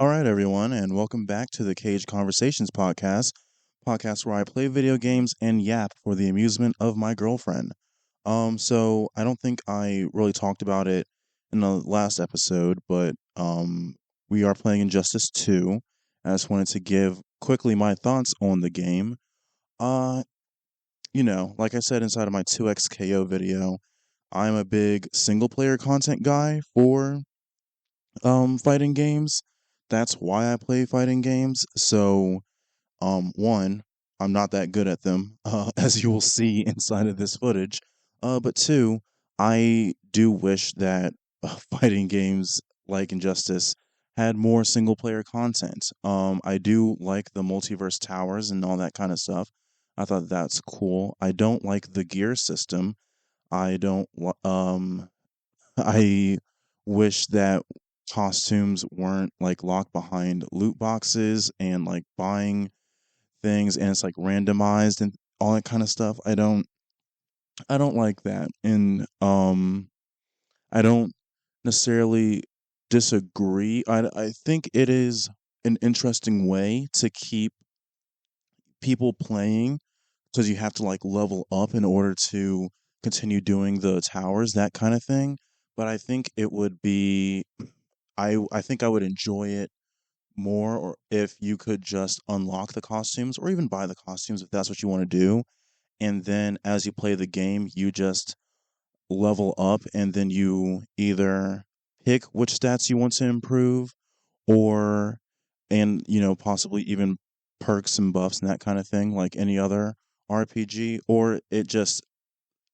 All right, everyone, and welcome back to the Cage Conversations podcast where I play video games and yap for the amusement of my girlfriend. So I don't think I really talked about it in the last episode, but we are playing Injustice 2. I just wanted to give quickly my thoughts on the game. Uh, like I said inside of my 2XKO video, I'm a big single player content guy for fighting games. That's why I play fighting games. So one, I'm not that good at them, as you will see inside of this footage. But two, I do wish that fighting games like Injustice had more single player content. I do like the multiverse towers and all that kind of stuff. I thought that's cool. I don't like the gear system. I don't. I wish that costumes weren't like locked behind loot boxes and like buying things and it's like randomized and all that kind of stuff. I don't like that. And I don't necessarily disagree. I think it is an interesting way to keep people playing because you have to like level up in order to continue doing the towers, that kind of thing. But I think it would be I think I would enjoy it more or if you could just unlock the costumes or even buy the costumes if that's what you want to do. And then as you play the game, you just level up and then you either pick which stats you want to improve or and possibly even perks and buffs and that kind of thing like any other RPG, or it just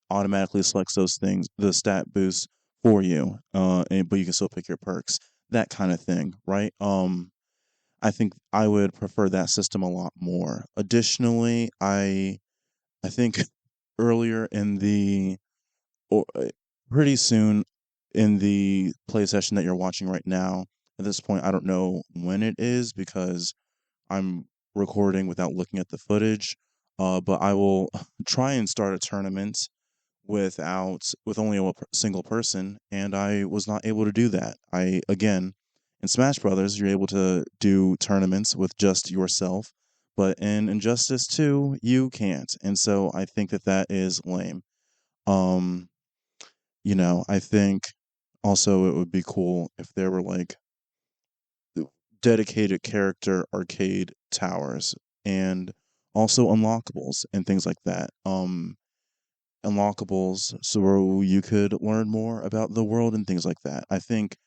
automatically selects those things, the stat boosts for you, but you can still pick your perks, that kind of thing, right? I think I would prefer that system a lot more. Additionally, I think earlier in the or pretty soon in the play session that you're watching right now. At this point, I don't know when it is because I'm recording without looking at the footage. But I will try and start a tournament with only a single person, and I was not able to do that. I again in Smash Brothers, you're able to do tournaments with just yourself, but in Injustice 2, you can't, and so I think that that is lame. Um, I think also it would be cool if there were like dedicated character arcade towers and also unlockables and things like that. Unlockables so you could learn more about the world and things like that. I think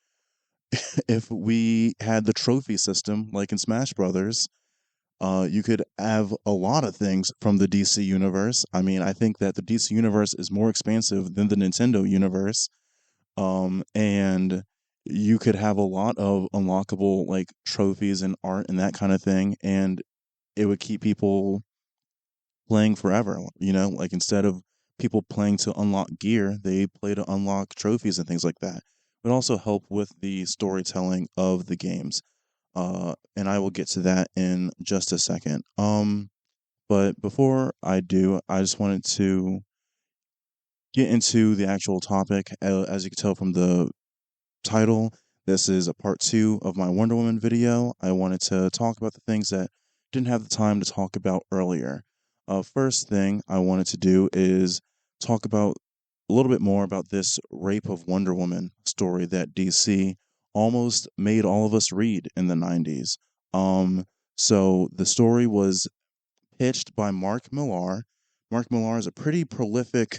if we had the trophy system like in Smash Brothers, you could have a lot of things from the DC universe. I mean, I think that the DC universe is more expansive than the Nintendo universe. And you could have a lot of unlockable like trophies and art and that kind of thing, and it would keep people playing forever. Like instead of people playing to unlock gear, they play to unlock trophies and things like that. It would also help with the storytelling of the games. And I will get to that in just a second. But before I do, I just wanted to get into the actual topic. As you can tell from the title, this is a part two of my Wonder Woman video. I wanted to talk about the things that didn't have the time to talk about earlier. First thing I wanted to do is talk about a little bit more about this Rape of Wonder Woman story that DC almost made all of us read in the 90s. So the story was pitched by Mark Millar. Mark Millar is a pretty prolific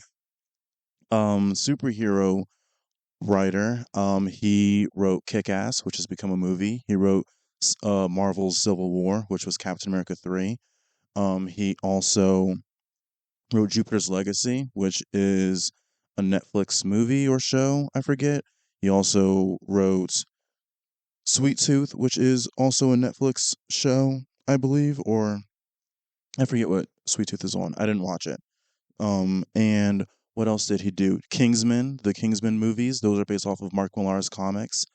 superhero writer. He wrote Kick Ass, which has become a movie. He wrote Marvel's Civil War, which was Captain America 3. He also wrote Jupiter's Legacy, which is a Netflix movie or show, I forget. He also wrote Sweet Tooth, which is also a Netflix show, I believe, or I forget what Sweet Tooth is on. I didn't watch it. And what else did he do? Kingsman, the Kingsman movies, those are based off of Mark Millar's comics.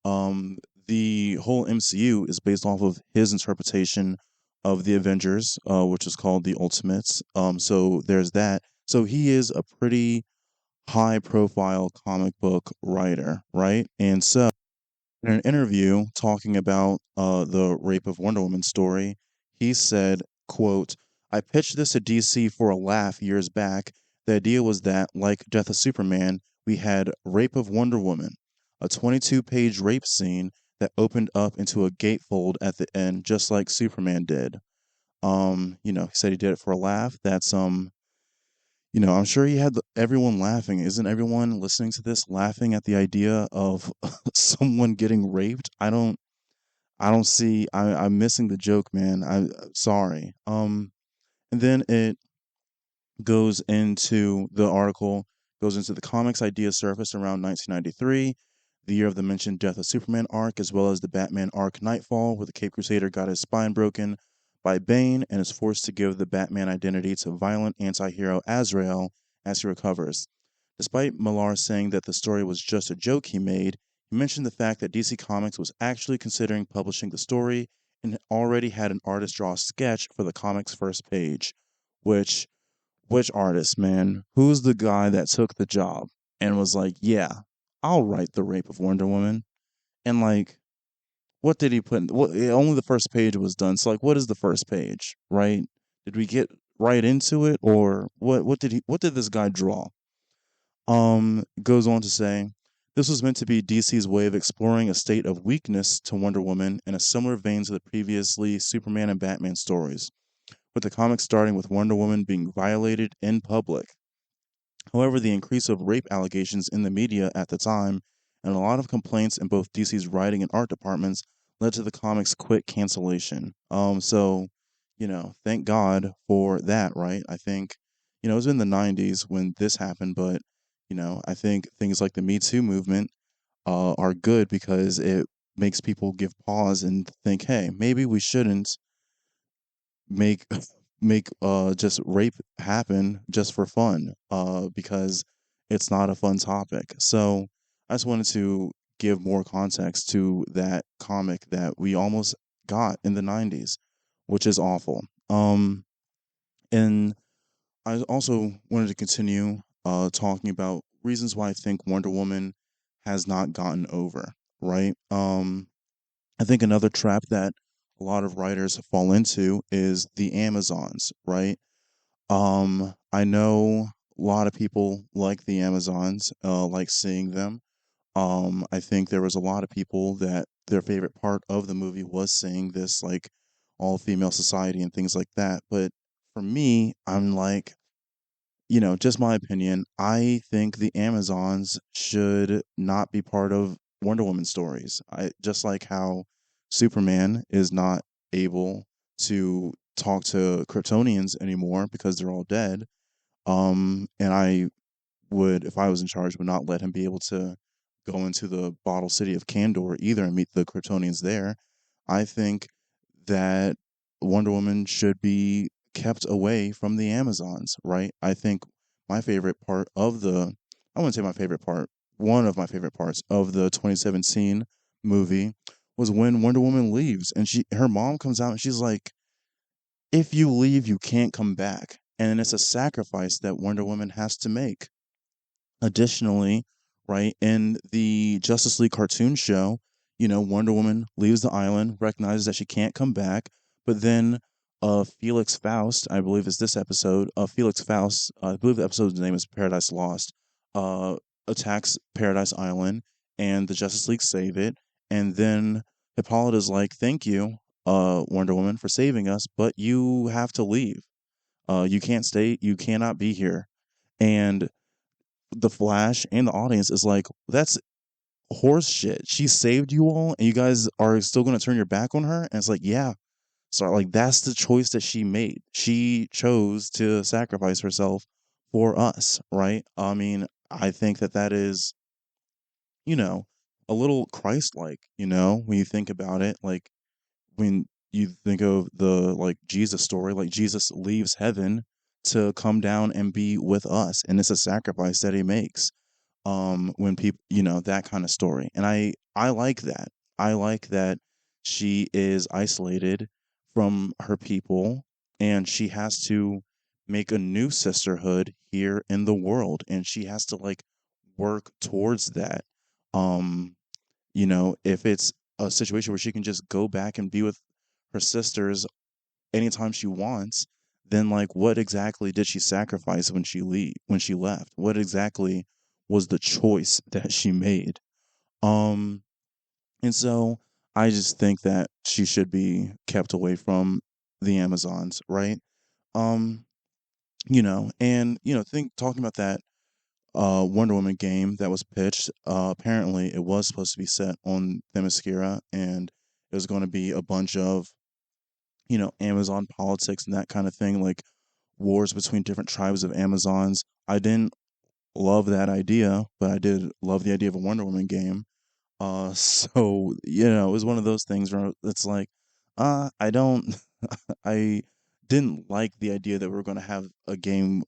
Um, the whole MCU is based off of his interpretation of the Avengers, which is called the Ultimates. So there's that. So he is a pretty high profile comic book writer, right? And so In an interview talking about the Rape of Wonder Woman story, he said, quote, I pitched this to DC for a laugh years back. The idea was that, like Death of Superman, we had Rape of Wonder Woman, a 22-page rape scene that opened up into a gatefold at the end, just like Superman did. He said he did it for a laugh. I'm sure he had everyone laughing. Isn't everyone listening to this laughing at the idea of someone getting raped? I don't see. I'm missing the joke, man. Sorry. And then it goes into the article, goes into the comics idea surfaced around 1993, the year of the mentioned Death of Superman arc, as well as the Batman arc Nightfall, where the Cape Crusader got his spine broken by Bane and is forced to give the Batman identity to violent anti hero Azrael as he recovers. Despite Millar saying that the story was just a joke he made, he mentioned the fact that DC Comics was actually considering publishing the story and already had an artist draw a sketch for the comic's first page, which which artist, man? Who's the guy that took the job and was like, "Yeah, I'll write the Rape of Wonder Woman"? And like, what did he put? Only the first page was done. So like, what is the first page? Right? Did we get right into it, or what? What did this guy draw? Goes on to say, this was meant to be DC's way of exploring a state of weakness to Wonder Woman in a similar vein to the previously Superman and Batman stories, with the comics starting with Wonder Woman being violated in public. However, the increase of rape allegations in the media at the time and a lot of complaints in both DC's writing and art departments led to the comic's quick cancellation. Thank God for that, right? I think, it was in the 90s when this happened, but, I think things like the Me Too movement are good because it makes people give pause and think, hey, maybe we shouldn't make make just rape happen just for fun because it's not a fun topic. So I just wanted to give more context to that comic that we almost got in the 90s, which is awful. And I also wanted to continue talking about reasons why I think Wonder Woman has not gotten over, right? I think another trap that a lot of writers fall into is the Amazons, right? I know a lot of people like the Amazons, like seeing them. I think there was a lot of people that their favorite part of the movie was seeing this like all female society and things like that. But for me, I'm like, just my opinion. I think the Amazons should not be part of Wonder Woman stories. I just like how Superman is not able to talk to Kryptonians anymore because they're all dead. And I would, if I was in charge, would not let him be able to go into the bottle city of Kandor either and meet the Kryptonians there. I think that Wonder Woman should be kept away from the Amazons, right? I think my favorite part of the, I wouldn't say my favorite part, one of my favorite parts of the 2017 movie was when Wonder Woman leaves and her mom comes out and she's like, if you leave, you can't come back. And it's a sacrifice that Wonder Woman has to make. Additionally, right, in the Justice League cartoon show, Wonder Woman leaves the island, recognizes that she can't come back, but then Felix Faust, I believe is this episode, Felix Faust, I believe the episode's name is Paradise Lost, uh, attacks Paradise Island, and the Justice League save it, and then Hippolyta's like, thank you, Wonder Woman, for saving us, but you have to leave. You can't stay, you cannot be here. And the Flash and the audience is like, that's horse shit. She saved you all, and you guys are still going to turn your back on her. And it's like, yeah, sorry, like that's the choice that she made. She chose to sacrifice herself for us, right? I mean, I think that is, you know, a little Christ-like. When you think about it, like when you think of the like Jesus story, like Jesus leaves heaven to come down and be with us, and it's a sacrifice that he makes when people that kind of story, and I like that. I like that she is isolated from her people and she has to make a new sisterhood here in the world and she has to like work towards that. um if it's a situation where she can just go back and be with her sisters anytime she wants, then like what exactly did she sacrifice when she left? What exactly was the choice that she made? Um and so I just think that she should be kept away from the Amazons, right? Um and think talking about that Wonder Woman game that was pitched, apparently it was supposed to be set on Themyscira, and it was going to be a bunch of Amazon politics and that kind of thing, like wars between different tribes of Amazons. I didn't love that idea, but I did love the idea of a Wonder Woman game. So it was one of those things where it's like, I don't, I didn't like the idea that we were going to have a game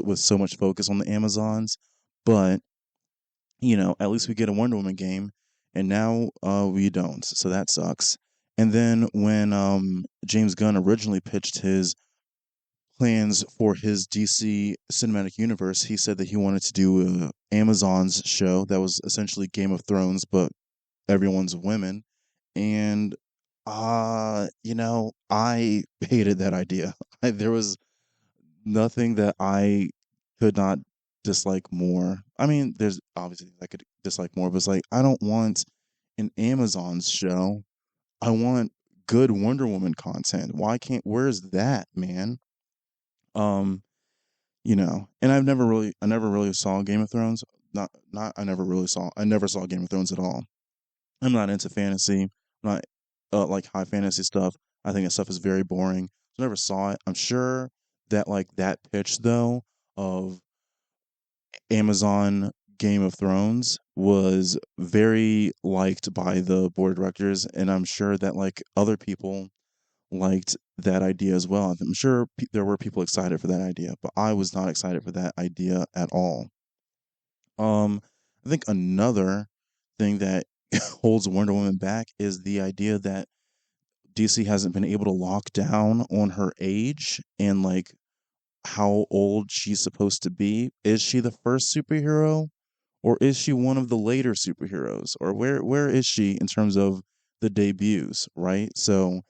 with so much focus on the Amazons, but at least we get a Wonder Woman game, and now we don't, so that sucks. And then when James Gunn originally pitched his plans for his DC cinematic universe, he said that he wanted to do a Amazon's show that was essentially Game of Thrones, but everyone's women. And I hated that idea. There was nothing that I could not dislike more. I mean, there's obviously things I could dislike more, but it's like I don't want an Amazon's show. I want good Wonder Woman content. Where's that, man? Um, and I never really saw Game of Thrones. Not I never saw Game of Thrones at all. I'm not into fantasy. I'm not like high fantasy stuff. I think that stuff is very boring. So I never saw it. I'm sure that like that pitch though of Amazon Game of Thrones was very liked by the board of directors, and I'm sure that like other people liked that idea as well. I'm sure there were people excited for that idea, but I was not excited for that idea at all. Um, I think another thing that holds Wonder Woman back is the idea that DC hasn't been able to lock down on her age and like how old she's supposed to be. Is she the first superhero, or is she one of the later superheroes, or where is she in terms of the debuts, right? So,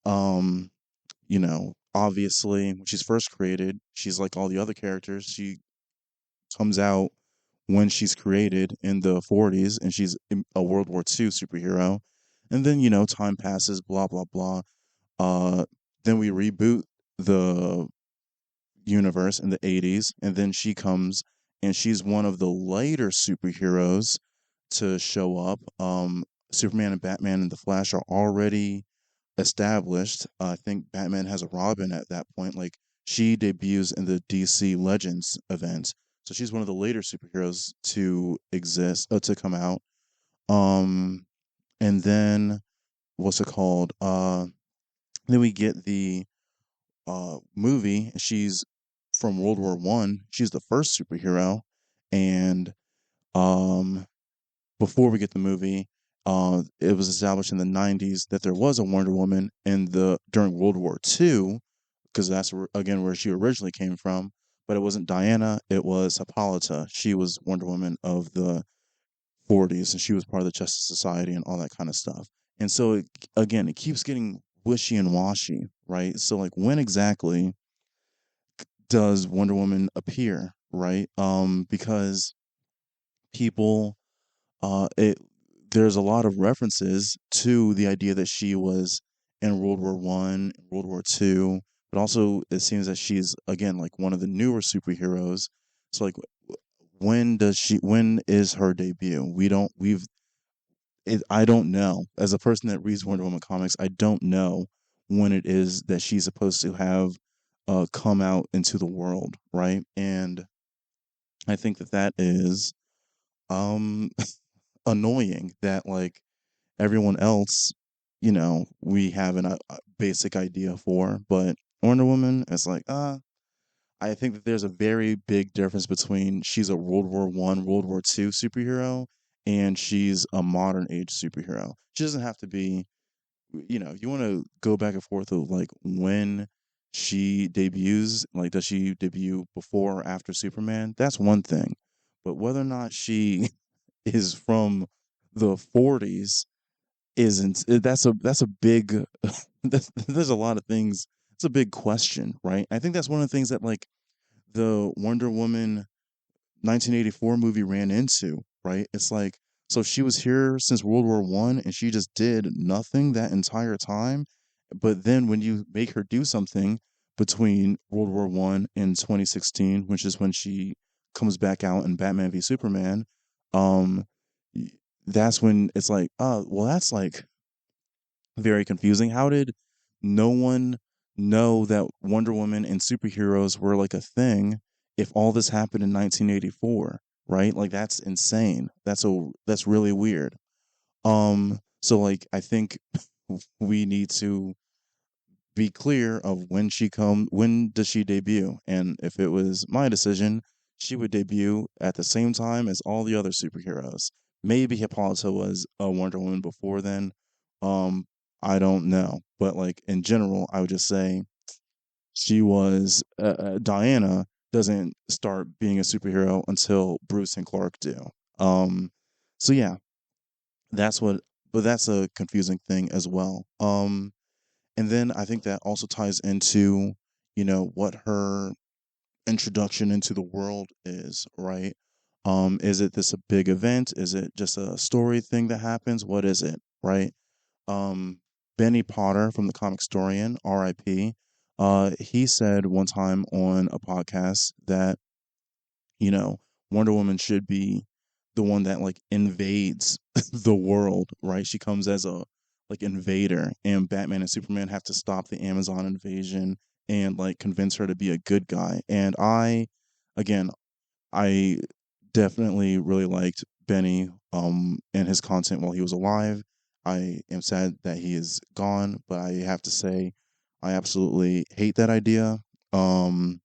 um, obviously when she's first created, she's like all the other characters. She comes out when she's created in the 40s, and she's a World War II superhero. And then, time passes, blah, blah, blah. Uh, then we reboot the universe in the 80s, and then she comes and she's one of the later superheroes to show up. Superman and Batman and the Flash are already established. I think Batman has a Robin at that point. Like she debuts in the DC Legends event, so she's one of the later superheroes to exist to come out. Um, and then what's it called? Then we get the movie. She's from World War One. She's the first superhero, and um, before we get the movie, it was established in the '90s that there was a Wonder Woman in the during World War II, because that's again where she originally came from. But it wasn't Diana; it was Hippolyta. She was Wonder Woman of the '40s, and she was part of the Justice Society and all that kind of stuff. And so, again, it keeps getting wishy and washy, right? So, like, when exactly does Wonder Woman appear, right? Because people it there's a lot of references to the idea that she was in World War One, World War Two, but also it seems that she's again like one of the newer superheroes. So like when is her debut? I don't know. As a person that reads Wonder Woman comics, I don't know when it is that she's supposed to have come out into the world, right? And I think that that is um annoying that like everyone else, we have a basic idea for, but Wonder Woman is like, I think that there's a very big difference between she's a World War One, World War Two superhero, and she's a modern age superhero. She doesn't have to be, you want to go back and forth of like when she debuts, like does she debut before or after Superman? That's one thing, but whether or not she is from the 40s isn't that's a big there's a lot of things. It's a big question, right? I think that's one of the things that like the Wonder Woman 1984 movie ran into, right? It's like, so she was here since World War One and she just did nothing that entire time. But then when you make her do something between World War One and 2016, which is when she comes back out in Batman v Superman, um, that's when it's like, oh, well, that's like very confusing. How did no one know that Wonder Woman and superheroes were like a thing if all this happened in 1984, right? Like that's insane. That's really weird. So like I think we need to be clear of when does she debut? And if it was my decision, she would debut at the same time as all the other superheroes. Maybe Hippolyta was a Wonder Woman before then. Um, I don't know, but like in general, I would just say she was Diana doesn't start being a superhero until Bruce and Clark do. Um, so yeah, that's what, but that's a confusing thing as well. And then I think that also ties into, what her introduction into the world is, right? Is it this a big event? Is it just a story thing that happens? What is it, right? Um, Benny Potter from the Comic Historian, RIP, he said one time on a podcast that you know, Wonder Woman should be the one that like invades the world, right? She comes as a like invader, and Batman and Superman have to stop the Amazon invasion and like convince her to be a good guy. And again, I definitely really liked Benny and his content while he was alive. I am sad that he is gone, but I have to say I absolutely hate that idea. Um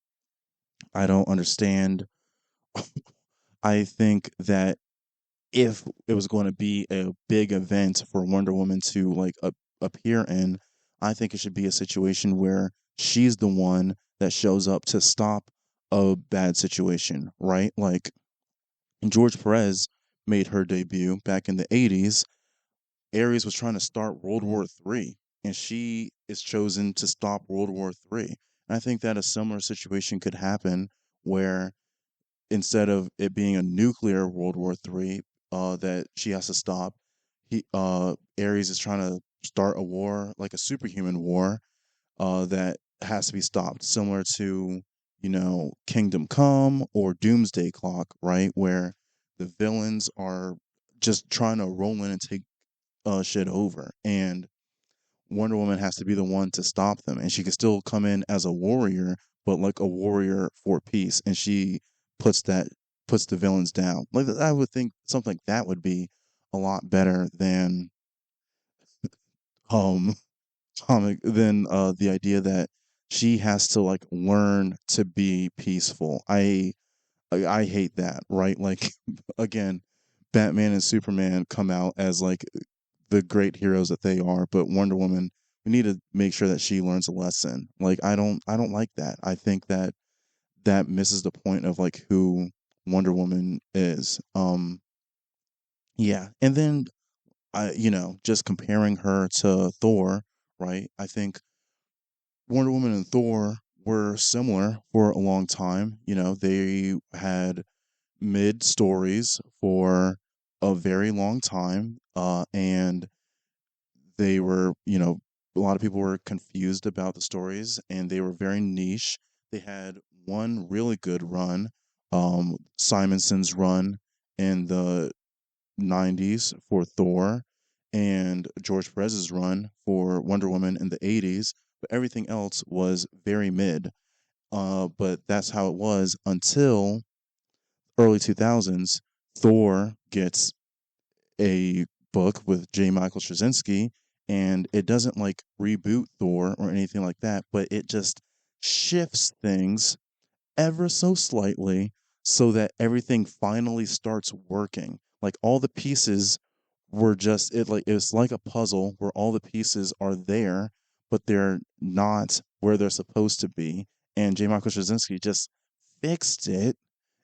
I don't understand. I think that if it was going to be a big event for Wonder Woman to like appear in, I think it should be a situation where she's the one that shows up to stop a bad situation, right? Like George Perez made her debut back in the 80s. Ares was trying to start World War III, and she is chosen to stop World War III. And I think that a similar situation could happen where instead of it being a nuclear World War III that she has to stop, Ares is trying to start a war like a superhuman war that has to be stopped, similar to Kingdom Come or Doomsday Clock, right, where the villains are just trying to roll in and take shit over, and Wonder Woman has to be the one to stop them, and she can still come in as a warrior, but like a warrior for peace, and she puts that puts the villains down. Like I would think something like that would be a lot better um than the idea that she has to like learn to be peaceful. I hate that, right? Like again, Batman and Superman come out as like the great heroes that they are, but Wonder Woman, we need to make sure that she learns a lesson. Like I don't like that. I think that that misses the point of like who Wonder Woman is. Yeah. And then just comparing her to Thor, right? I think Wonder Woman and Thor were similar for a long time. They had mid stories for a very long time. And they were, a lot of people were confused about the stories and they were very niche. They had one really good run, Simonson's run in the 90s for Thor, and George Perez's run for Wonder Woman in the 80s, but everything else was very mid. But that's how it was until early 2000s. Thor gets a book with J. Michael Straczynski, and it doesn't like reboot Thor or anything like that, but it just shifts things ever so slightly so that everything finally starts working. Like all the pieces were just it's like a puzzle where all the pieces are there, but they're not where they're supposed to be. And J. Michael Straczynski just fixed it,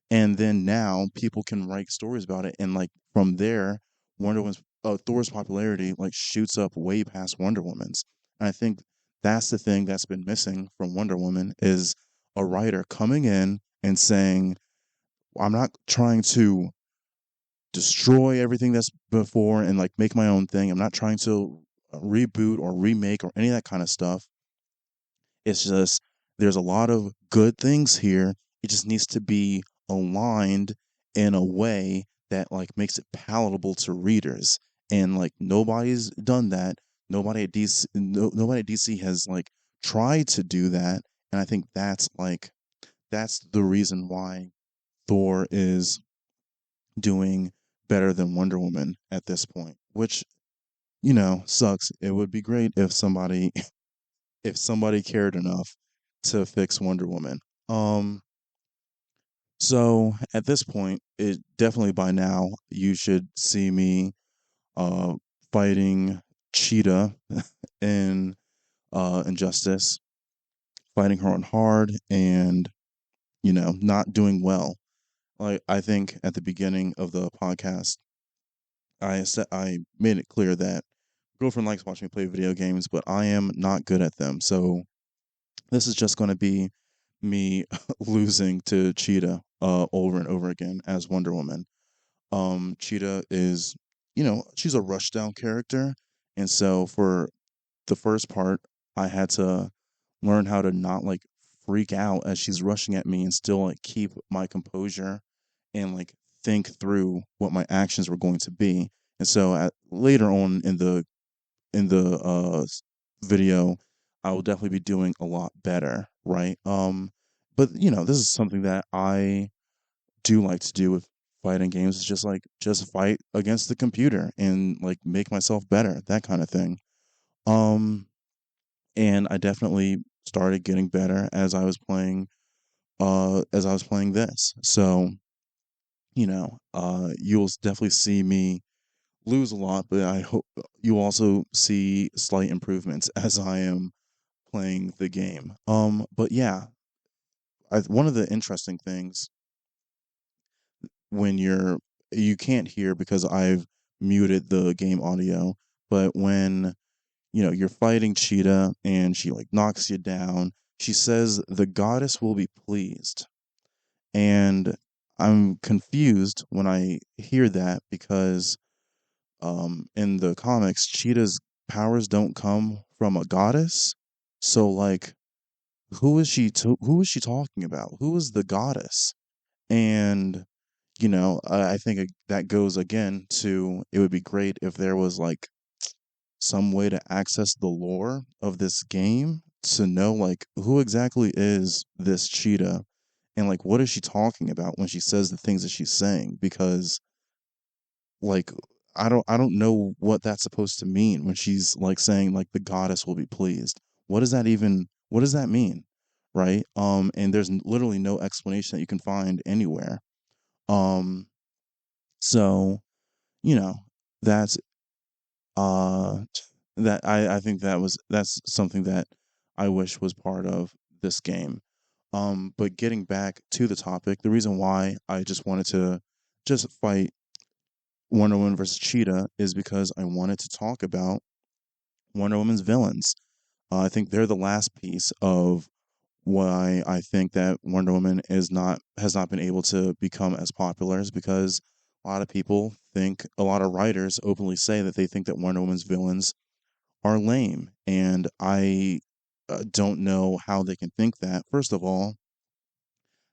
and then now people can write stories about it, and like from there Thor's popularity like shoots up way past Wonder Woman's. And I think that's the thing that's been missing from Wonder Woman is a writer coming in and saying, I'm not trying to destroy everything that's before and like make my own thing. I'm not trying to reboot or remake or any of that kind of stuff. It's just there's a lot of good things here. It just needs to be aligned in a way that like makes it palatable to readers. And like nobody's done that. Nobody at DC has like tried to do that. And I think that's the reason why Thor is doing better than Wonder Woman at this point, which sucks. It would be great if somebody if somebody cared enough to fix Wonder Woman. Um, so at this point, it definitely by now you should see me uh fighting Cheetah in Injustice, fighting her on hard and not doing well. Like I think at the beginning of the podcast, I made it clear that girlfriend likes watching me play video games, but I am not good at them. So this is just going to be me losing to Cheetah over and over again as Wonder Woman. Cheetah is, she's a rushdown character, and so for the first part, I had to learn how to not like freak out as she's rushing at me and still like keep my composure and like think through what my actions were going to be. And so later on in the video, I will definitely be doing a lot better, right? But this is something that I do like to do with fighting games. It's just fight against the computer and like make myself better, that kind of thing. Um, and I definitely started getting better as I was playing this. So you'll definitely see me lose a lot, but I hope you also see slight improvements as I am playing the game. But yeah, one of the interesting things when you can't hear because I've muted the game audio, but when you're fighting Cheetah and she like knocks you down, she says the goddess will be pleased, and I'm confused when I hear that because in the comics, Cheetah's powers don't come from a goddess. So like who is she talking about? Who is the goddess? And I think that goes again to it would be great if there was like some way to access the lore of this game to know like who exactly is this Cheetah and like what is she talking about when she says the things that she's saying, because like I don't know what that's supposed to mean when she's like saying like the goddess will be pleased. What does that mean? Right? And there's literally no explanation that you can find anywhere. Um so, you know, that's uh that I think that's something that I wish was part of this game. But getting back to the topic, the reason why I just wanted to just fight Wonder Woman versus Cheetah is because I wanted to talk about Wonder Woman's villains. I think they're the last piece of why I think that Wonder Woman has not been able to become as popular, is because a lot of writers openly say that they think that Wonder Woman's villains are lame, and I don't know how they can think that. First of all,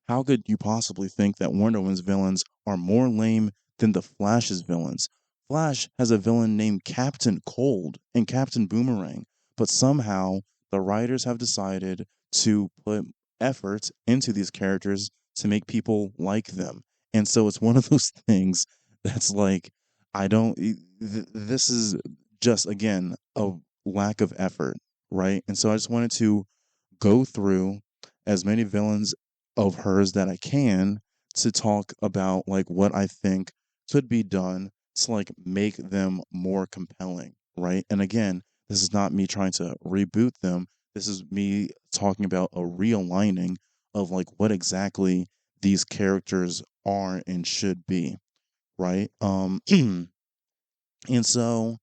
how could you possibly think that Wonder Woman's villains are more lame than the Flash's villains? Flash has a villain named Captain Cold and Captain Boomerang, but somehow the writers have decided to put effort into these characters to make people like them. And so it's one of those things that's like, I don't, this is just, again, a lack of effort, right? And so I just wanted to go through as many villains of hers that I can to talk about like what I think could be done to like make them more compelling, right? And again, this is not me trying to reboot them. This is me talking about a realigning of like what exactly these characters are and should be, right? And so,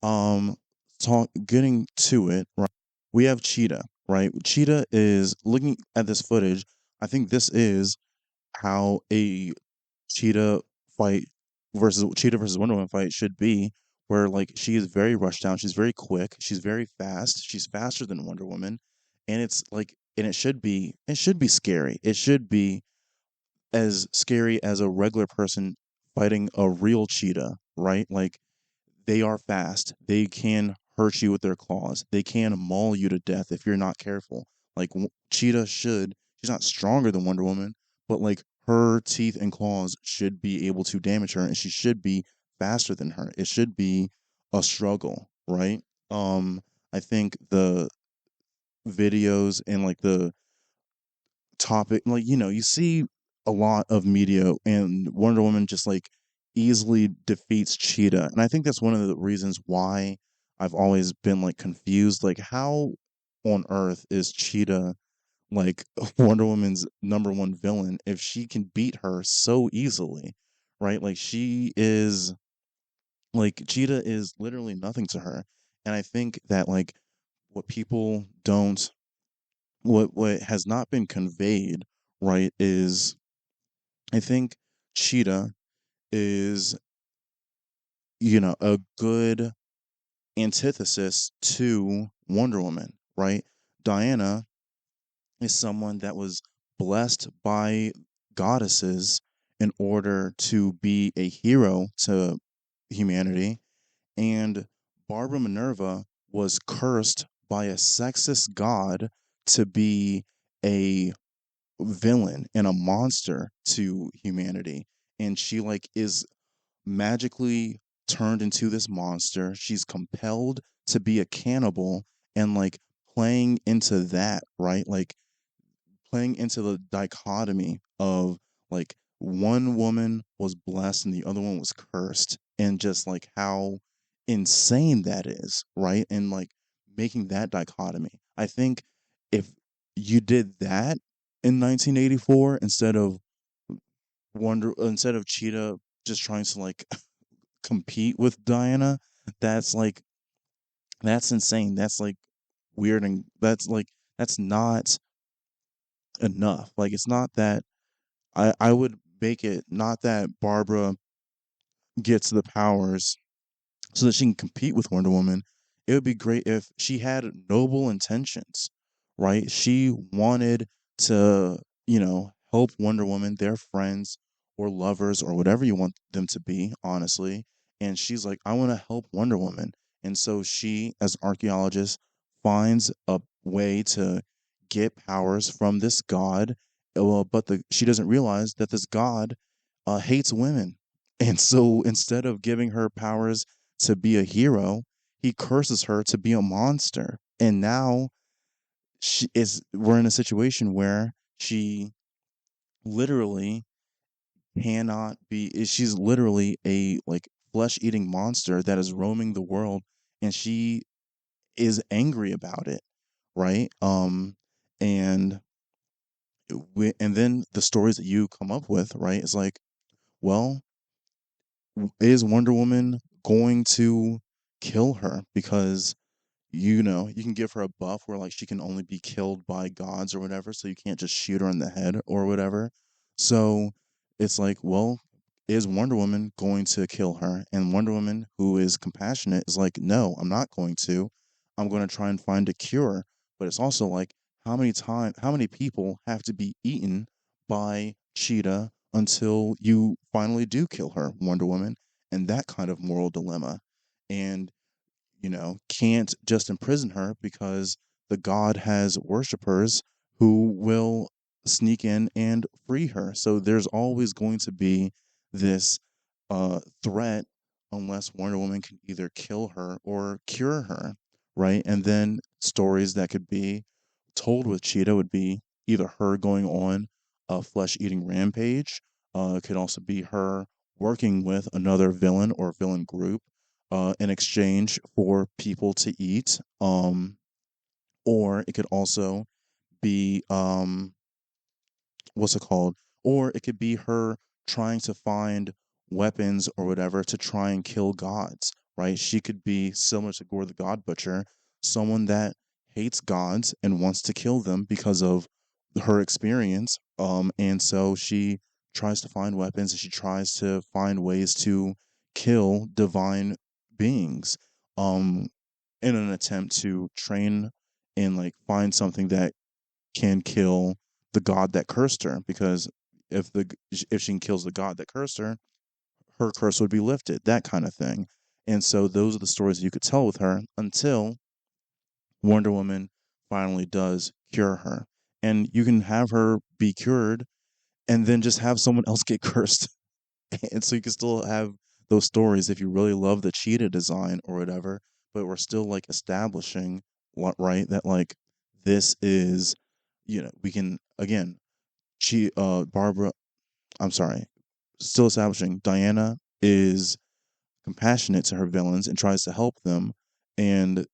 talk getting to it, right? We have Cheetah, right? Cheetah is looking at this footage. I think this is how a Cheetah fight Cheetah versus Wonder Woman fight should be, where like she is very rushed down, she's very quick, she's very fast, she's faster than Wonder Woman, and it's like and it should be scary. It should be as scary as a regular person fighting a real cheetah, right? Like they are fast. They can hurt you with their claws. They can maul you to death if you're not careful. Like Cheetah should. She's not stronger than Wonder Woman, but like her teeth and claws should be able to damage her, and she should be faster than her. It should be a struggle, right? I think the videos and like the topic, like you see a lot of media, and Wonder Woman just like easily defeats Cheetah, and I think that's one of the reasons why I've always been like confused, like how on earth is Cheetah like Wonder Woman's number one villain if she can beat her so easily, right? Like she is like Cheetah is literally nothing to her, and I think that like what people don't what has not been conveyed, right, is I think Cheetah is, a good antithesis to Wonder Woman, right? Diana is someone that was blessed by goddesses in order to be a hero to humanity, and Barbara Minerva was cursed by a sexist god to be a villain and a monster to humanity, and she like is magically turned into this monster. She's compelled to be a cannibal, and like playing into that, right? Like playing into the dichotomy of like one woman was blessed and the other one was cursed, and just like how insane that is, right? And like making that dichotomy. I think if you did that in 1984 instead of Cheetah just trying to like compete with Diana, that's like that's insane. That's like weird, and that's not enough. Like it's not that I would make it not that Barbara gets the powers so that she can compete with Wonder Woman. It would be great if she had noble intentions, right? She wanted to, help Wonder Woman, their friends or lovers or whatever you want them to be, honestly. And she's like, I want to help Wonder Woman. And so she, as an archaeologist, finds a way to get powers from this god. Well, but she doesn't realize that this god hates women. And so instead of giving her powers to be a hero, he curses her to be a monster. And now we're in a situation where she literally cannot she's literally a like flesh-eating monster that is roaming the world, and she is angry about it, right? And and then the stories that you come up with, right, is like, well, is Wonder Woman going to kill her? Because you can give her a buff where like she can only be killed by gods or whatever, so you can't just shoot her in the head or whatever. So it's like, well, is Wonder Woman going to kill her? And Wonder Woman, who is compassionate, is like, no, I'm not going to. I'm going to try and find a cure. But it's also like, how many people have to be eaten by Cheetah until you finally do kill her, Wonder Woman? And that kind of moral dilemma. And can't just imprison her because the god has worshippers who will sneak in and free her. So there's always going to be this threat unless Wonder Woman can either kill her or cure her, right? And then stories that could be told with Cheetah would be either her going on a flesh eating rampage, it could also be her working with another villain or villain group in exchange for people to eat. Or it could also be what's it called? Or it could be her trying to find weapons or whatever to try and kill gods, right? She could be similar to Gore the God Butcher, someone that hates gods and wants to kill them because of her experience. And so she tries to find weapons and she tries to find ways to kill divine beings, um, in an attempt to train and like find something that can kill the god that cursed her. Because if she kills the god that cursed her, her curse would be lifted. That kind of thing. And so those are the stories that you could tell with her until Wonder Woman finally does cure her. And you can have her be cured and then just have someone else get cursed. And so you can still have those stories if you really love the cheetah design or whatever, but we're still like establishing what, right, that like this is, we can again, Barbara, I'm sorry, still establishing Diana is compassionate to her villains and tries to help them, and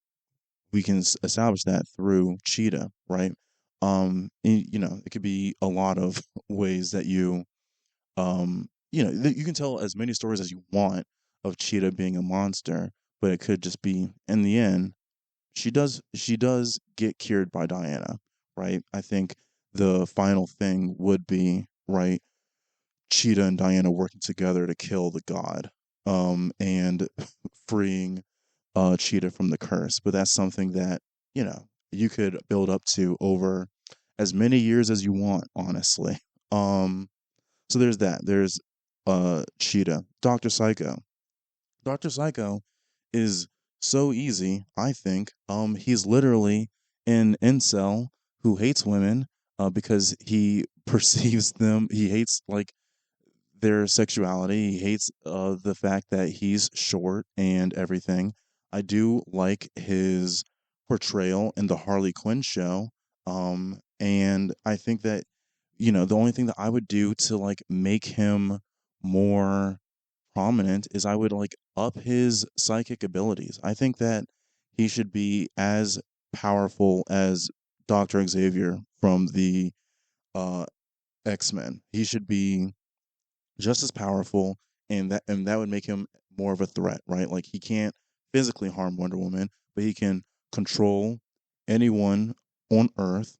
we can establish that through Cheetah, right? It could be a lot of ways that you can tell as many stories as you want of Cheetah being a monster, but it could just be in the end she does get cured by Diana, right? I think the final thing would be, right, Cheetah and Diana working together to kill the god, and freeing Cheetah from the curse. But that's something that you could build up to over as many years as you want, honestly. Um, so there's that. There's Cheetah, Doctor Psycho. Doctor Psycho is so easy, I think. He's literally an incel who hates women because he perceives them. He hates like their sexuality. He hates the fact that he's short and everything. I do like his portrayal in the Harley Quinn show. And I think that, the only thing that I would do to like make him more prominent is I would like up his psychic abilities. I think that he should be as powerful as Dr. Xavier from the uh, X-Men. He should be just as powerful, and that would make him more of a threat, right? Like he can't physically harm Wonder Woman, but he can control anyone on Earth,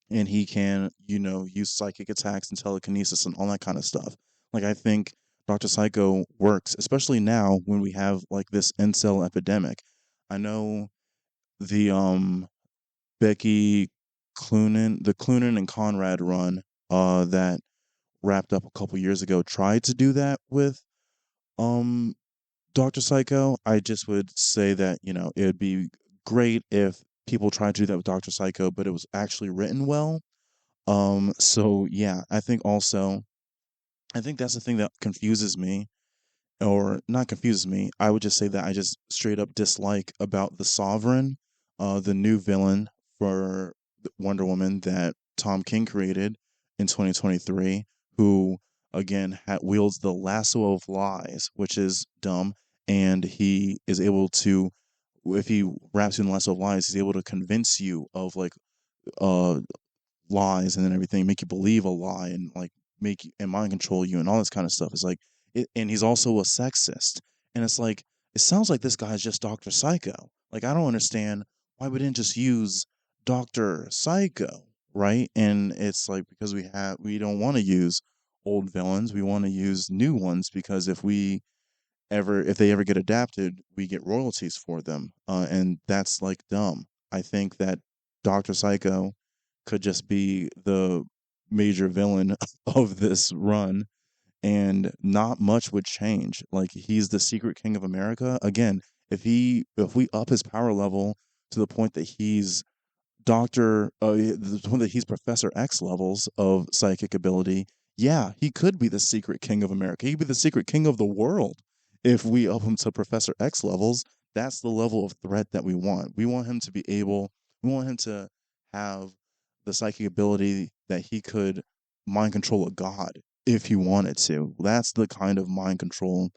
and he can, use psychic attacks and telekinesis and all that kind of stuff. Like I think Dr. Psycho works, especially now when we have like this incel epidemic. I know the Becky the Cloonan and Conrad run that wrapped up a couple years ago tried to do that with um Dr. Psycho. I just would say that, it would be great if people tried to do that with Dr. Psycho, but it was actually written well. So yeah, I think that's the thing that confuses me, or not confuses me. I would just say that I just straight up dislike about the Sovereign, the new villain for Wonder Woman that Tom King created in 2023, who again wields the lasso of lies, which is dumb, and he is able to, if he wraps you in the lasso of lies, he's able to convince you of like uh lies and then everything, make you believe a lie and like make you and mind control you and all this kind of stuff. It's like and he's also a sexist. And it's like it sounds like this guy's just Dr. Psycho. Like I don't understand why we didn't just use Dr. Psycho, right? And it's like because we don't want to use old villains, we want to use new ones because if they ever get adapted, we get royalties for them. And that's like dumb. I think that Dr. Psycho could just be the major villain of this run and not much would change. Like he's the secret king of America. Again, if we up his power level to the point that he's the one that he's Professor X levels of psychic ability, yeah, he could be the secret king of America. He'd be the secret king of the world if we up him to Professor X levels. That's the level of threat that we want. We want him to have the psychic ability that he could mind control a god if he wanted to. That's the kind of mind control,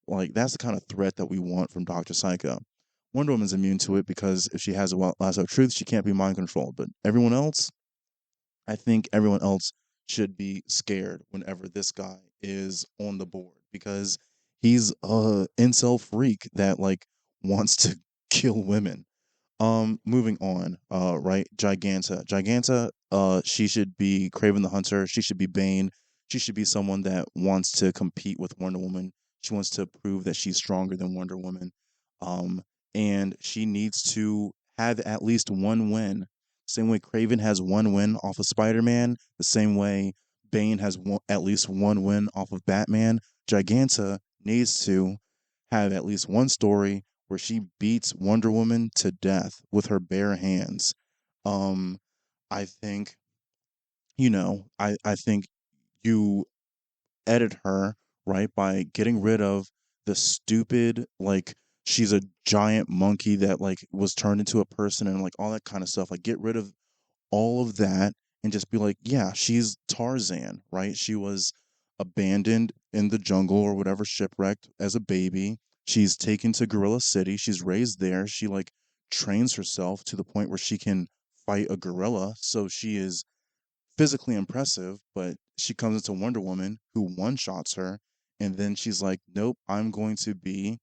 like, that's the kind of threat that we want from Dr. Psycho. Wonder Woman's immune to it because if she has a lasso of truth, she can't be mind controlled. But everyone else, I think everyone else should be scared whenever this guy is on the board because he's a incel freak that like wants to kill women. Moving on. Right, Giganta. Giganta. She should be Craven the Hunter. She should be Bane. She should be someone that wants to compete with Wonder Woman. She wants to prove that she's stronger than Wonder Woman. Um, and she needs to have at least one win. Same way Craven has one win off of Spider Man. The same way Bane has at least one win off of Batman. Giganta needs to have at least one story where she beats Wonder Woman to death with her bare hands. Um, I think, I think you edit her, right, by getting rid of the stupid, like, she's a giant monkey that, like, was turned into a person and, like, all that kind of stuff. Like, get rid of all of that and just be like, yeah, she's Tarzan, right? She was abandoned in the jungle or whatever, shipwrecked as a baby. She's taken to Gorilla City. She's raised there. She like trains herself to the point where she can fight a gorilla. So she is physically impressive, but she comes into Wonder Woman who one shots her. And then she's like, nope, I'm going to be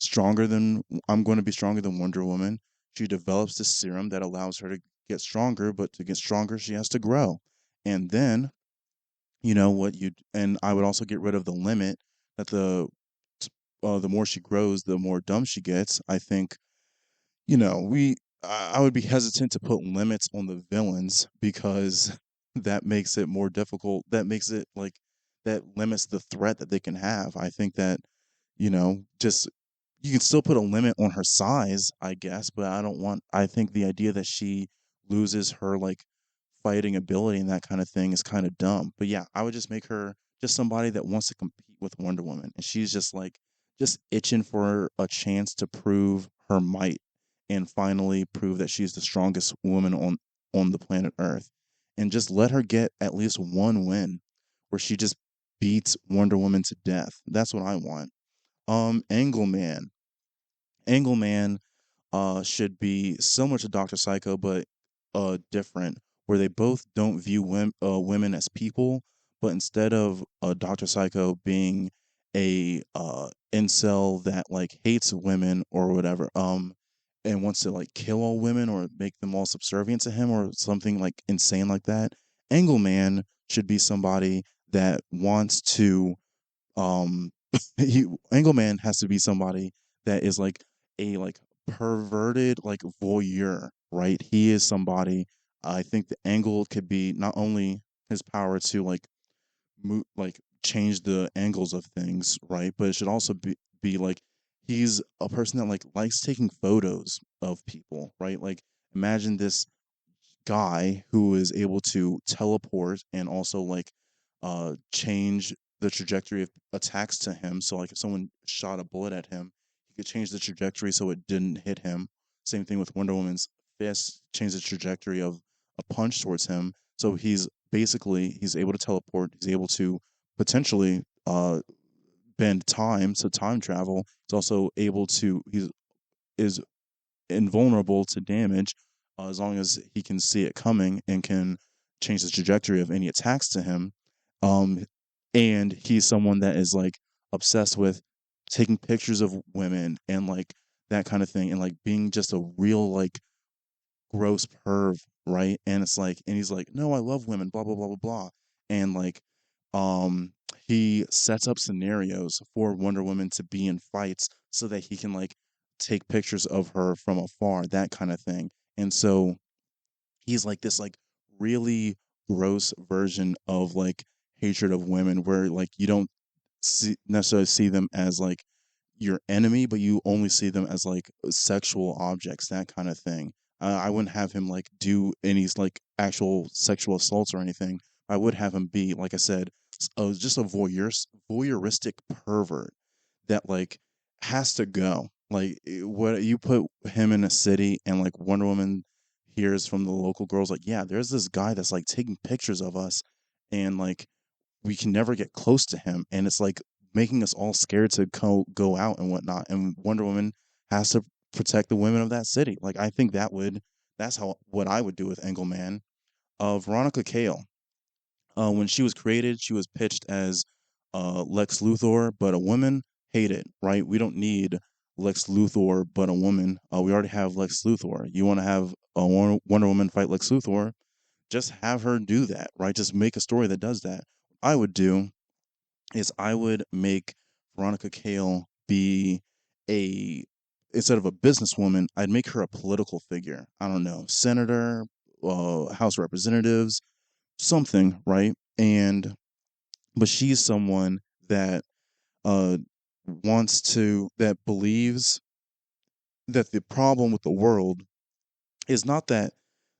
stronger than Wonder Woman. She develops this serum that allows her to get stronger, but to get stronger, she has to grow. And then, and I would also get rid of the limit that the more she grows, the more dumb she gets. I think, I would be hesitant to put limits on the villains because that makes it more difficult. That makes it like that limits the threat that they can have. I think that, just you can still put a limit on her size, I guess, but I think the idea that she loses her like fighting ability and that kind of thing is kind of dumb. But yeah, I would just make her just somebody that wants to compete with Wonder Woman. And she's just like, just itching for a chance to prove her might and finally prove that she's the strongest woman on the planet Earth. And just let her get at least one win where she just beats Wonder Woman to death. That's what I want. Angleman. Angleman should be similar to Doctor Psycho, but different, where they both don't view women as people, but instead of Doctor Psycho being a incel that like hates women or whatever, and wants to like kill all women or make them all subservient to him or something like insane like that, Angleman should be somebody that wants to um Engelman has to be somebody that is like a like perverted like voyeur, right? He is somebody. I think the angle could be not only his power to like like change the angles of things, right? But it should also be like he's a person that like likes taking photos of people, right? Like imagine this guy who is able to teleport and also like change the trajectory of attacks to him. So like if someone shot a bullet at him, he could change the trajectory so it didn't hit him. Same thing with Wonder Woman's fist, change the trajectory of a punch towards him. So he's able to teleport. He's able to potentially bend time, so time travel. He's also able to he's is invulnerable to damage as long as he can see it coming and can change the trajectory of any attacks to him. Um, and he's someone that is like obsessed with taking pictures of women and like that kind of thing and like being just a real like gross perv, right? And it's like, and he's like, no, I love women, blah blah blah blah blah, and like, um, he sets up scenarios for Wonder Woman to be in fights so that he can like take pictures of her from afar, that kind of thing. And so he's like this like really gross version of like hatred of women, where like you don't necessarily see them as like your enemy, but you only see them as like sexual objects, that kind of thing. I wouldn't have him like do any like actual sexual assaults or anything. I would have him be, like I said, just a voyeuristic pervert that like has to go. Like what you put him in a city and like Wonder Woman hears from the local girls, like, yeah, there's this guy that's like taking pictures of us, and like we can never get close to him, and it's like making us all scared to go out and whatnot. And Wonder Woman has to protect the women of that city. Like I think that's how what I would do with Engelman. Veronica Cale, when she was created, she was pitched as Lex Luthor, but a woman, hate it, right? We don't need Lex Luthor, but a woman. We already have Lex Luthor. You want to have a Wonder Woman fight Lex Luthor? Just have her do that, right? Just make a story that does that. What I would do is I would make Veronica Cale be a instead of a businesswoman, I'd make her a political figure. I don't know, senator, House of Representatives, something, right? And but she's someone that uh that believes that the problem with the world is not that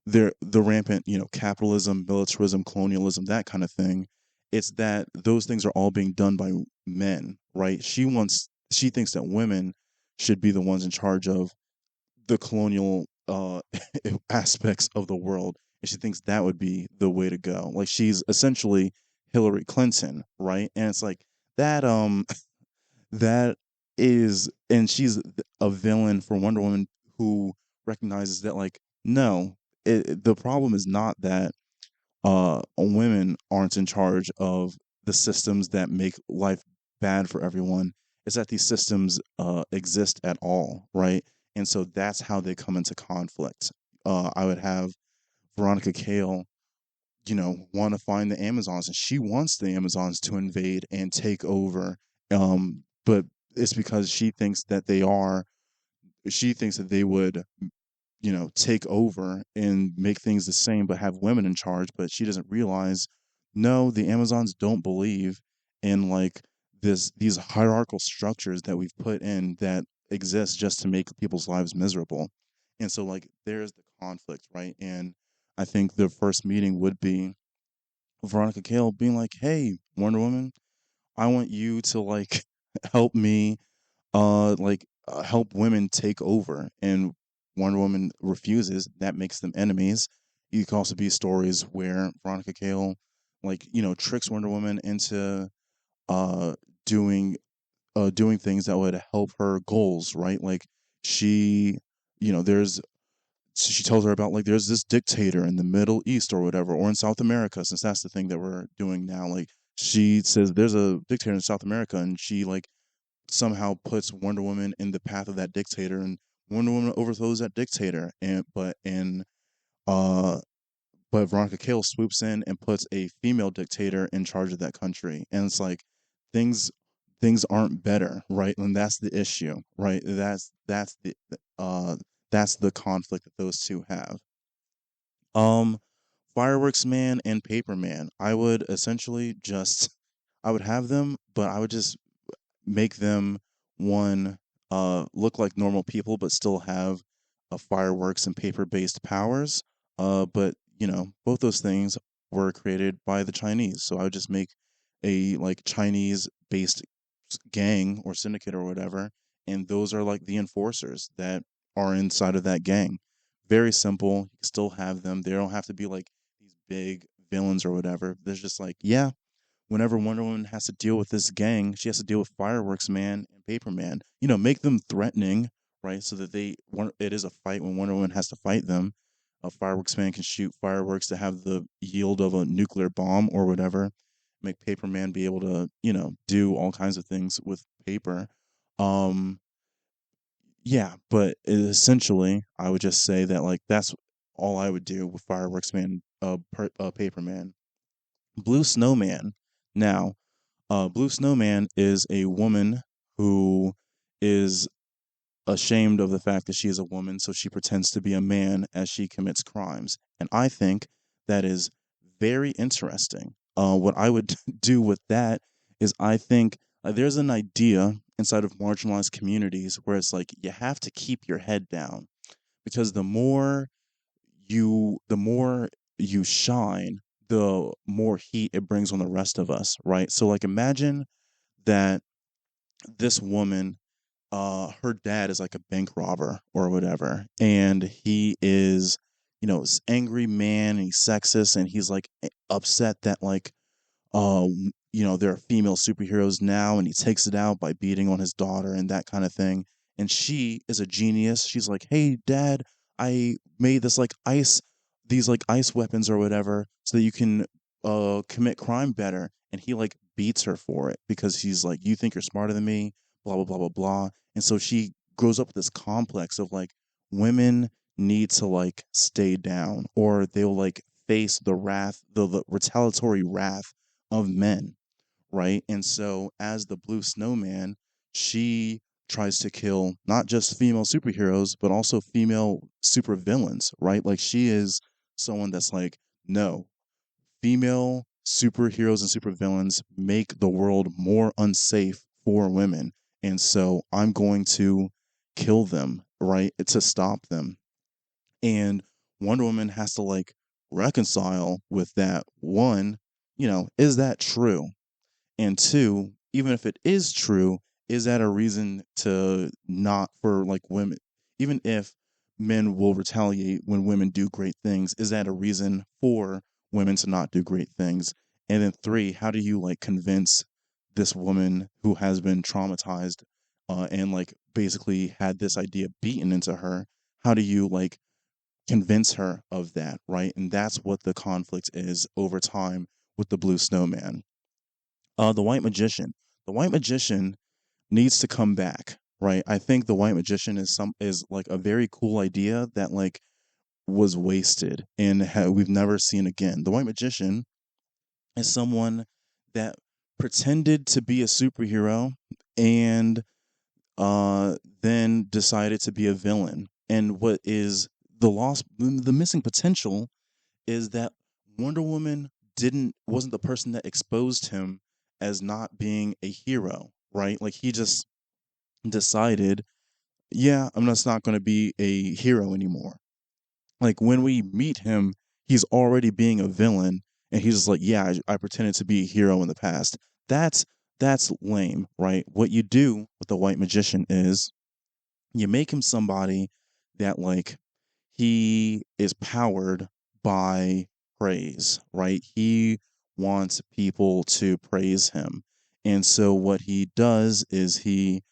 the rampant, capitalism, militarism, colonialism, that kind of thing. It's that those things are all being done by men, right? She thinks that women should be the ones in charge of the colonial aspects of the world, and she thinks that would be the way to go. Like she's essentially Hillary Clinton, right? And it's like that that is, and she's a villain for Wonder Woman who recognizes that, like, no, the problem is not that women aren't in charge of the systems that make life bad for everyone. It's that these systems exist at all, right? And so that's how they come into conflict. I would have Veronica Cale, want to find the Amazons, and she wants the Amazons to invade and take over. But it's because she thinks that they would, take over and make things the same, but have women in charge. But she doesn't realize, no, the Amazons don't believe in like these hierarchical structures that we've put in that exist just to make people's lives miserable. And so, like, there's the conflict, right? And I think the first meeting would be Veronica Cale being like, "Hey, Wonder Woman, I want you to like help me help women take over." And Wonder Woman refuses. That makes them enemies. You could also be stories where Veronica Cale tricks Wonder Woman into uh doing doing things that would help her goals, right? Like she there's so she tells her about like there's this dictator in the Middle East or whatever, or in South America, since that's the thing that we're doing now. Like she says there's a dictator in South America, and she like somehow puts Wonder Woman in the path of that dictator, and Wonder Woman overthrows that dictator. Uh but Veronica Cale swoops in and puts a female dictator in charge of that country. And it's like things things aren't better, right? And that's the issue, right? Uh that's the conflict that those two have. Um, Fireworks Man and Paper Man. I would essentially just I would have them, but I would just make them one look like normal people but still have fireworks and paper based powers. But both those things were created by the Chinese. So I would just make a like Chinese based gang or syndicate or whatever, and those are like the enforcers that are inside of that gang. Very simple. You can still have them. They don't have to be like these big villains or whatever. There's just like, yeah, whenever Wonder Woman has to deal with this gang, she has to deal with Fireworks Man and Paper Man. Make them threatening, right? So that it is a fight when Wonder Woman has to fight them. A Fireworks Man can shoot fireworks to have the yield of a nuclear bomb or whatever. Make Paper Man be able to, do all kinds of things with paper. Um, yeah, but essentially, I would just say that like that's all I would do with Fireworks Man, Paper Man. Blue Snowman. Now, Blue Snowman is a woman who is ashamed of the fact that she is a woman, so she pretends to be a man as she commits crimes. And I think that is very interesting. What I would do with that is I think there's an idea inside of marginalized communities where it's like you have to keep your head down because the more you shine, the more heat it brings on the rest of us, right? So like imagine that this woman, her dad is like a bank robber or whatever, and he is, this angry man, and he's sexist, and he's like upset that like there are female superheroes now, and he takes it out by beating on his daughter and that kind of thing. And she is a genius. She's like, "Hey, Dad, I made these like ice weapons or whatever, so that you can commit crime better, and he like beats her for it because he's like, you think you're smarter than me, blah blah blah blah blah. And so she grows up with this complex of like, women need to like stay down, or they'll like face the wrath, the retaliatory wrath of men, right? And so as the blue snowman, she tries to kill not just female superheroes but also female supervillains, right? Like she is someone that's like, no, female superheroes and supervillains make the world more unsafe for women. And so I'm going to kill them, right? To stop them. And Wonder Woman has to like reconcile with that. One, is that true? And two, even if it is true, is that a reason to not for like women, even if men will retaliate when women do great things, is that a reason for women to not do great things? And then three, how do you like convince this woman who has been traumatized and like basically had this idea beaten into her? How do you like convince her of that, right? And that's what the conflict is over time with the blue snowman. The White Magician. The White Magician needs to come back, right? I think the White Magician is like a very cool idea that like was wasted and we've never seen again. The White Magician is someone that pretended to be a superhero and then decided to be a villain. And what is the missing potential is that Wonder Woman didn't wasn't the person that exposed him as not being a hero, right? Like he just decided, yeah, I'm just not going to be a hero anymore. Like when we meet him, he's already being a villain, and he's just like, yeah, I pretended to be a hero in the past. That's that's lame, right? What you do with the White Magician is you make him somebody that like he is powered by praise, right? He wants people to praise him. And so what he does is he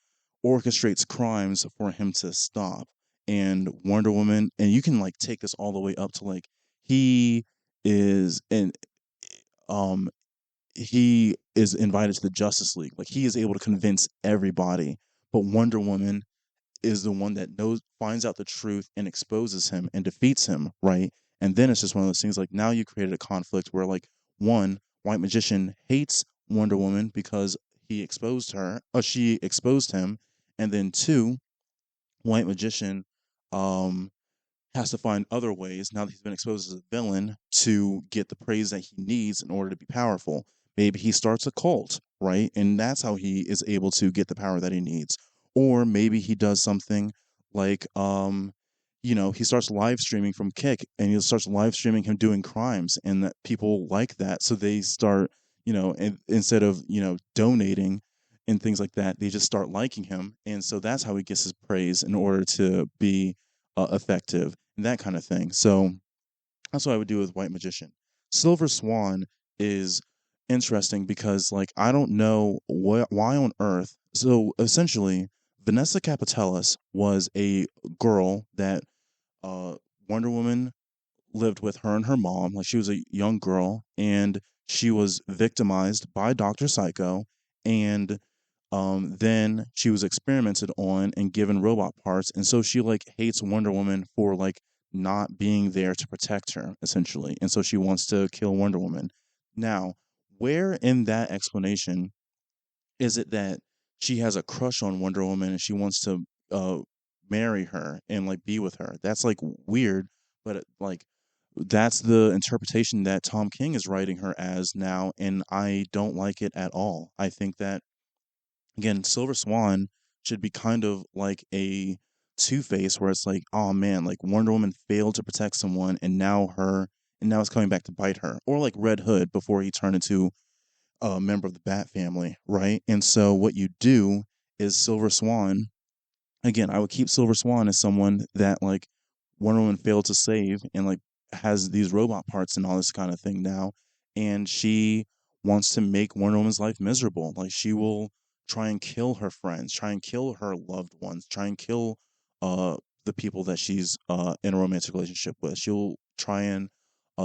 orchestrates crimes for him to stop. And Wonder Woman, and you can like take this all the way up to like he is and um he is invited to the Justice League. Like he is able to convince everybody. But Wonder Woman is the one that finds out the truth and exposes him and defeats him, right? And then it's just one of those things like now you created a conflict where like one, White Magician hates Wonder Woman because he exposed her, or she exposed him, and then two, White Magician um has to find other ways now that he's been exposed as a villain to get the praise that he needs in order to be powerful. Maybe he starts a cult, right? And that's how he is able to get the power that he needs. Or maybe he does something like he starts live streaming from Kick and he starts live streaming him doing crimes and that people like that. So they start, instead of, donating and things like that, they just start liking him. And so that's how he gets his praise in order to be effective and that kind of thing. So that's what I would do with White Magician. Silver Swan is interesting because, like, I don't know why on earth. So essentially, Vanessa Capitelis was a girl that uh, Wonder Woman lived with her and her mom. Like, she was a young girl and she was victimized by Dr. Psycho. And then she was experimented on and given robot parts, and so she like hates Wonder Woman for like not being there to protect her, essentially, and so she wants to kill Wonder Woman. Now, where in that explanation is it that she has a crush on Wonder Woman and she wants to marry her and like be with her? That's like weird, but like that's the interpretation that Tom King is writing her as now, and I don't like it at all. I think that again, Silver Swan should be kind of like a Two Face, where it's like, oh man, like Wonder Woman failed to protect someone, and now it's coming back to bite her, or like Red Hood before he turned into a member of the Bat family, right? And so what you do is Silver Swan. Again, I would keep Silver Swan as someone that like Wonder Woman failed to save, and like has these robot parts and all this kind of thing now, and she wants to make Wonder Woman's life miserable. Like she will try and kill her friends, try and kill her loved ones, try and kill uh the people that she's in a romantic relationship with. She'll try and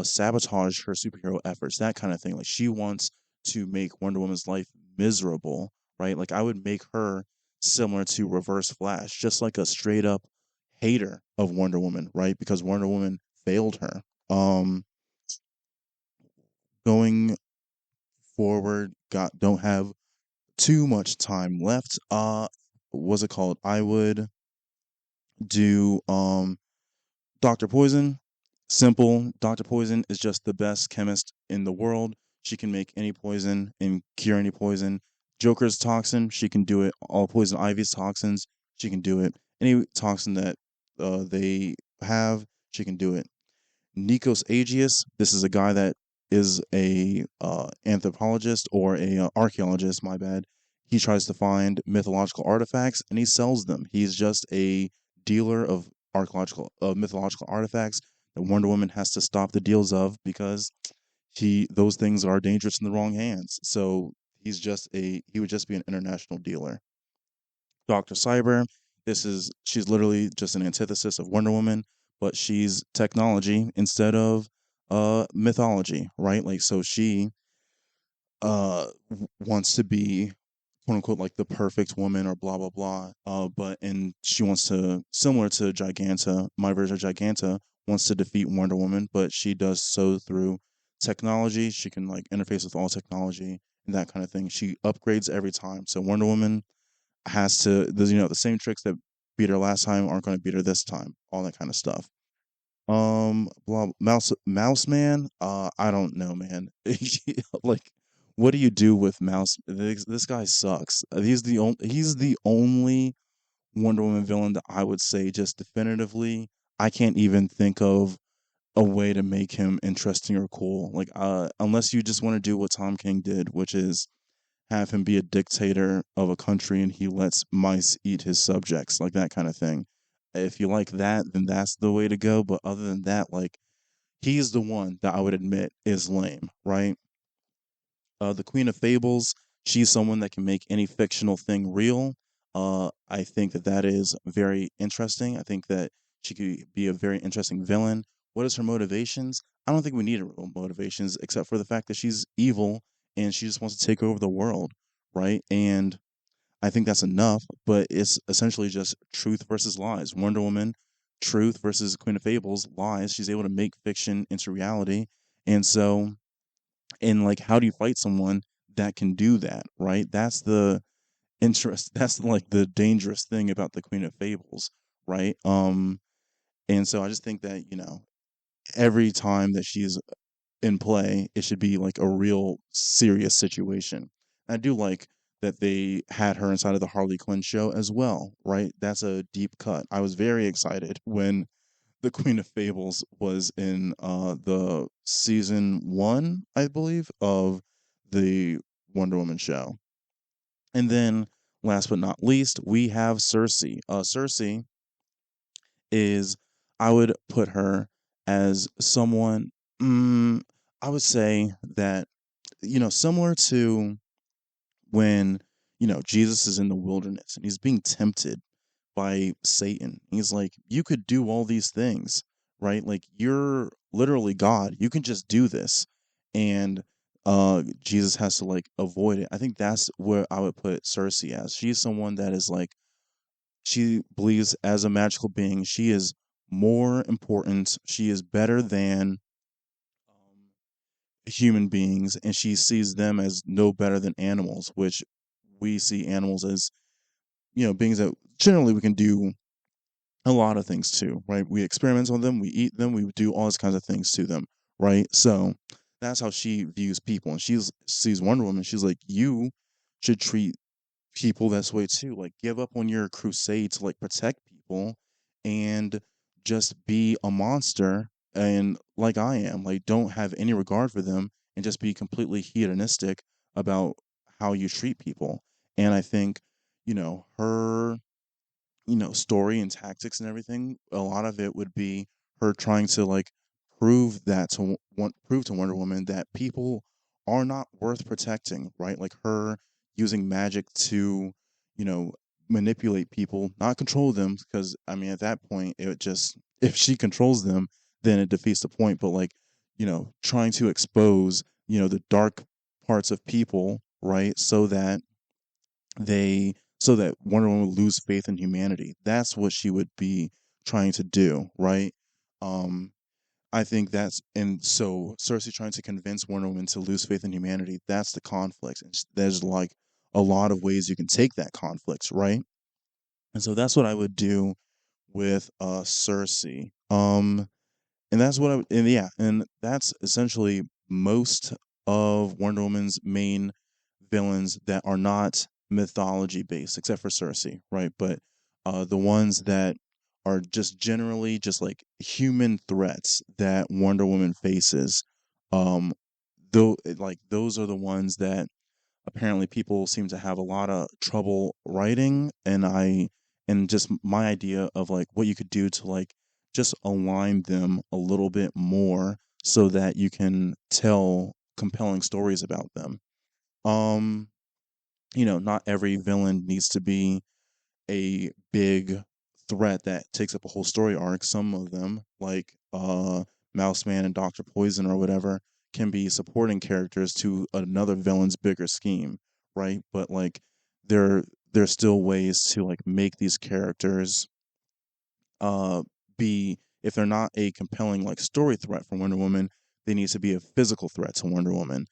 sabotage her superhero efforts, that kind of thing. Like she wants to make Wonder Woman's life miserable, right? Like I would make her similar to Reverse Flash, just like a straight up hater of Wonder Woman, right? Because Wonder Woman failed her. Um, Going forward, got don't have too much time left. What's it called? I would do Dr. Poison. Simple. Dr. Poison is just the best chemist in the world. She can make any poison and cure any poison. Joker's toxin, she can do it. All Poison Ivy's toxins, she can do it. Any toxin that they have, she can do it. Nikos Aegeus. This is a guy that is a anthropologist or a archaeologist. My bad. He tries to find mythological artifacts and he sells them. He's just a dealer of archaeological, mythological artifacts that Wonder Woman has to stop the deals of because those things are dangerous in the wrong hands. So he would just be an international dealer. Dr. Cyber. She's literally just an antithesis of Wonder Woman, but she's technology instead of mythology, right? Like so she wants to be quote unquote like the perfect woman or blah blah blah. But and she wants to similar to Giganta, my version of Giganta wants to defeat Wonder Woman, but she does so through technology. She can like interface with all technology and that kind of thing. She upgrades every time. So Wonder Woman has to there's the same tricks that beat her last time aren't going to beat her this time, all that kind of stuff. Blah, Mouse Man, I don't know, man. Like what do you do with Mouse? This guy sucks. He's the only Wonder Woman villain that I would say just definitively I can't even think of a way to make him interesting or cool. Like unless you just want to do what Tom King did, which is have him be a dictator of a country and he lets mice eat his subjects, like that kind of thing. If you like that, then that's the way to go. But other than that, like he's the one that I would admit is lame, right? The Queen of Fables, she's someone that can make any fictional thing real. I think that that is very interesting. I think that she could be a very interesting villain. What is her motivations? I don't think we need her motivations except for the fact that she's evil and she just wants to take over the world, right? And I think that's enough, but it's essentially just truth versus lies. Wonder Woman, truth versus Queen of Fables, lies. She's able to make fiction into reality. And so, and like, how do you fight someone that can do that, right? That's the that's like the dangerous thing about the Queen of Fables, right? And so I just think that, every time that she's in play, it should be like a real serious situation. I do like that they had her inside of the Harley Quinn show as well, right? That's a deep cut. I was very excited when the Queen of Fables was in the season 1, I believe, of the Wonder Woman show. And then last but not least, we have Cersei. Cersei is I would put her as someone I would say that similar to when Jesus is in the wilderness and he's being tempted by Satan. He's like, you could do all these things, right? Like you're literally God. You can just do this. And Jesus has to like avoid it. I think that's where I would put Cersei as. She's someone that is like she believes as a magical being, she is more important. She is better than um, human beings, and she sees them as no better than animals, which we see animals as beings that generally we can do a lot of things too, right? We experiment on them, we eat them, we do all these kinds of things to them, right? So that's how she views people, and she sees Wonder Woman. She's like, you should treat people this way too. Like, give up on your crusade to like protect people, and just be a monster. And like I am, like, don't have any regard for them, and just be completely hedonistic about how you treat people. And I think, her story and tactics and everything, a lot of it would be her trying to like prove to Wonder Woman that people are not worth protecting, right? Like her using magic to, you know, manipulate people, not control them, because I mean at that point it would just if she controls them, then it defeats the point. But like trying to expose, the dark parts of people, right? So that Wonder Woman would lose faith in humanity. That's what she would be trying to do, right? Um, I think that's and so Cersei trying to convince Wonder Woman to lose faith in humanity. That's the conflict, and there's like a lot of ways you can take that conflict, right? And so that's what I would do with Cersei. And that's what I would, and yeah, and that's essentially most of Wonder Woman's main villains that are not mythology based, except for Cersei, right? But the ones that are just generally just like human threats that Wonder Woman faces, um, though, like those are the ones that apparently people seem to have a lot of trouble writing, and just my idea of like what you could do to like just align them a little bit more so that you can tell compelling stories about them. um not every villain needs to be a big threat that takes up a whole story arc. Some of them, like Mouse Man and Doctor Poison or whatever, can be supporting characters to another villain's bigger scheme, right? But like there there's still ways to like make these characters uh be, if they're not a compelling like story threat for Wonder Woman, they need to be a physical threat to Wonder Woman.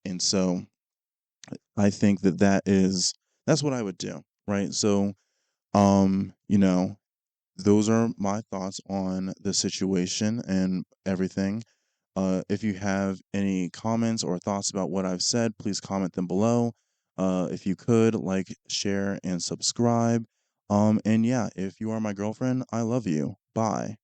And so I think that's what I would do, right? So um, you know, those are my thoughts on the situation and everything. If you have any comments or thoughts about what I've said, please comment them below. If you could, like, share, and subscribe. And yeah, if you are my girlfriend, I love you. Bye.